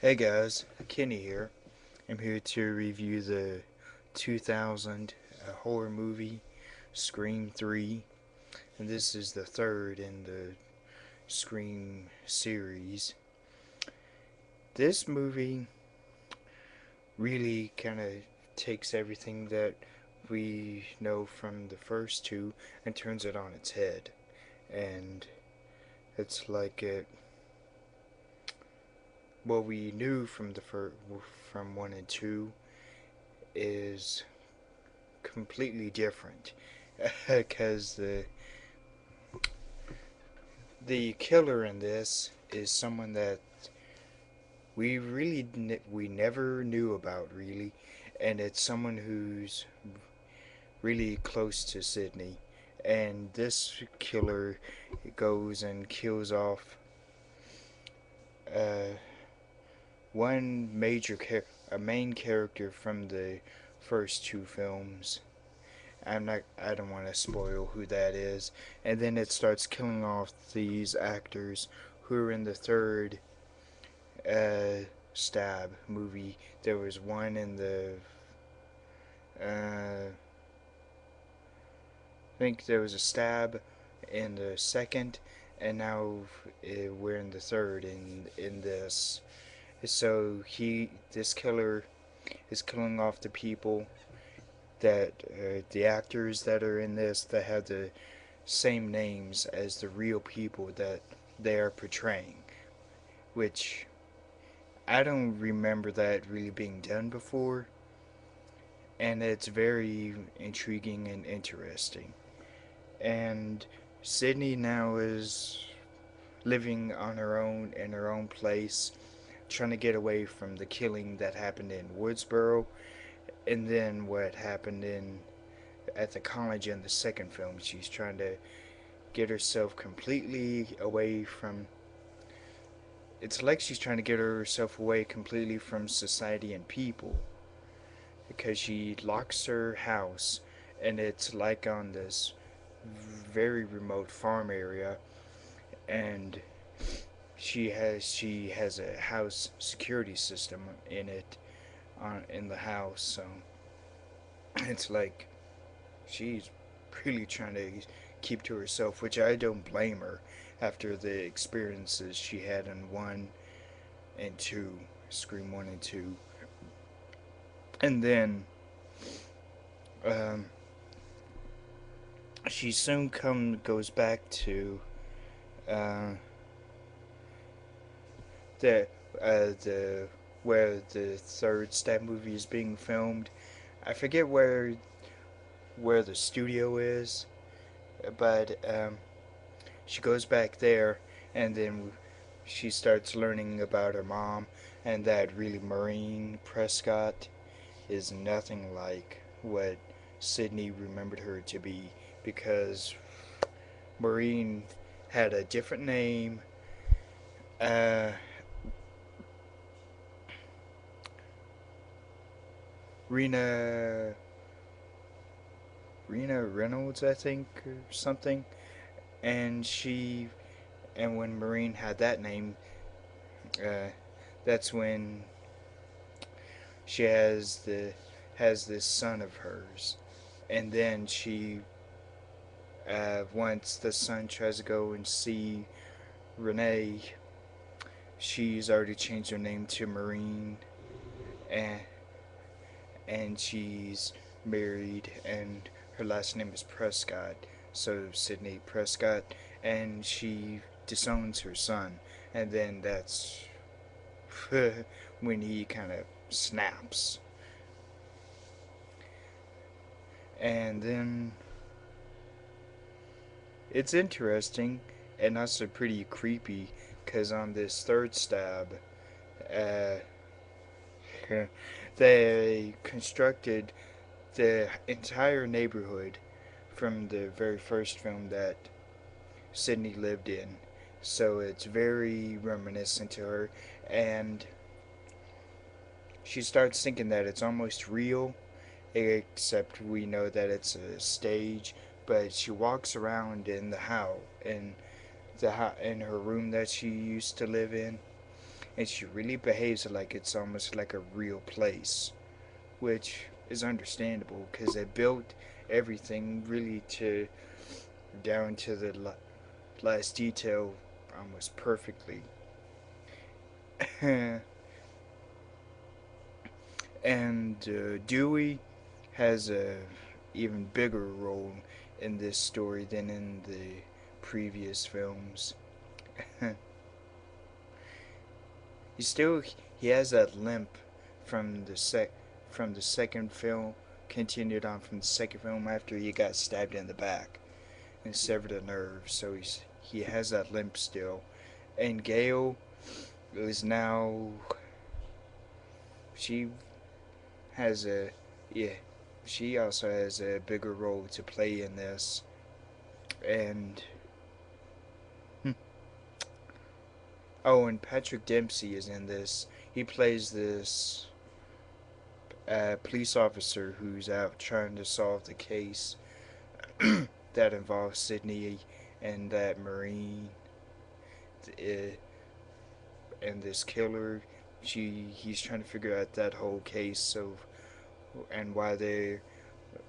Hey guys, Kenny here. I'm here to review the 2000 horror movie Scream 3, and this is the third in the Scream series. This movie really kind of takes everything that we know from the first two and turns it on its head. And it's like what we knew from from 1 and 2 is completely different because the killer in this is someone that we never knew about really, and it's someone who's really close to Sydney, and this killer goes and kills off uh, one a main character from the first two films. I don't want to spoil who that is. And then it starts killing off these actors who are in the third Stab movie. There was one in the I think there was a Stab in the second, and now we're in the third in this. So this killer is killing off the people that the actors that are in this that have the same names as the real people that they are portraying, which I don't remember that really being done before, and it's very intriguing and interesting. And Sydney now is living on her own in her own place, trying to get away from the killing that happened in Woodsboro, and then what happened in at the college in the second film. She's trying to get herself completely away from. It's like she's trying to get herself away completely from society and people because she locks her house, and it's like on this very remote farm area, and she has a house security system in it in the house, so it's like she's really trying to keep to herself, which I don't blame her after the experiences she had in 1 and 2, Scream 1 and 2. And then um, she soon goes back to uh, the the where the third Stab movie is being filmed. I forget where the studio is, but she goes back there, and then she starts learning about her mom, and that really Maureen Prescott is nothing like what Sydney remembered her to be, because Maureen had a different name. Uh, Rena Rena Reynolds, I think, or something. And when Maureen had that name, uh, that's when she has this son of hers, and then once the son tries to go and see Renee, she's already changed her name to Maureen, and she's married, and her last name is Prescott, so Sydney Prescott, and she disowns her son, and then that's when he kind of snaps. And then it's interesting and also pretty creepy because on this third Stab, uh, they constructed the entire neighborhood from the very first film that Sydney lived in. So it's very reminiscent to her, and she starts thinking that it's almost real, except we know that it's a stage. But she walks around in the house in her room that she used to live in, and she really behaves like it's almost like a real place, which is understandable because they built everything really to down to the last detail almost perfectly. And Dewey has a even bigger role in this story than in the previous films. he still he has that limp from the second film, continued on from the second film after he got stabbed in the back and severed a nerve, so he has that limp still. And Gail is now she has a yeah she also has a bigger role to play in this. And oh, and Patrick Dempsey is in this. He plays this police officer who's out trying to solve the case that involves Sydney and that Marine uh, and this killer. He's trying to figure out that whole case, so and why they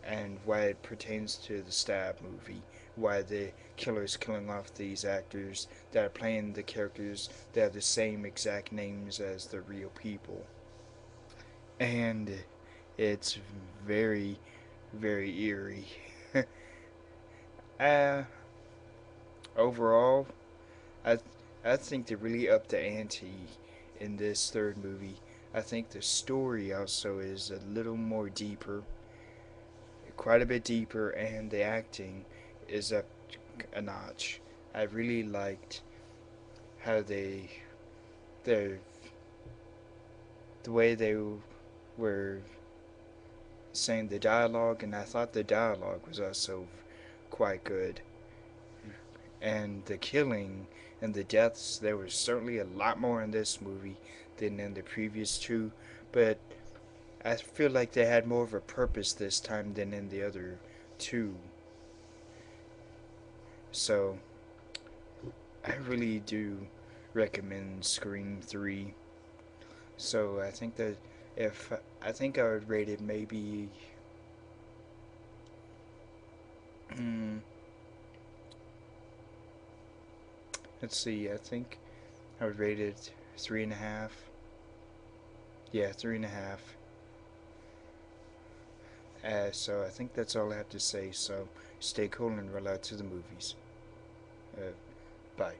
and why it pertains to the Stab movie, why the killer's killing off these actors that are playing the characters that have the same exact names as the real people. And it's very, very eerie. uh, Overall, I I think they really upped the ante in this third movie. I think the story also is a little more deeper, quite a bit deeper, and the acting is up a notch. I really liked how the the way they were saying the dialogue, and I thought the dialogue was also quite good. And the killing and the deaths, there was certainly a lot more in this movie than in the previous two, but I feel like they had more of a purpose this time than in the other two. So I really do recommend Scream 3. So I think that if I think I would rate it maybe mm, let's see, I think I would rate it 3.5. Yeah, 3.5. So I think that's all I have to say. So stay cool and roll out to the movies. Uh, Bye.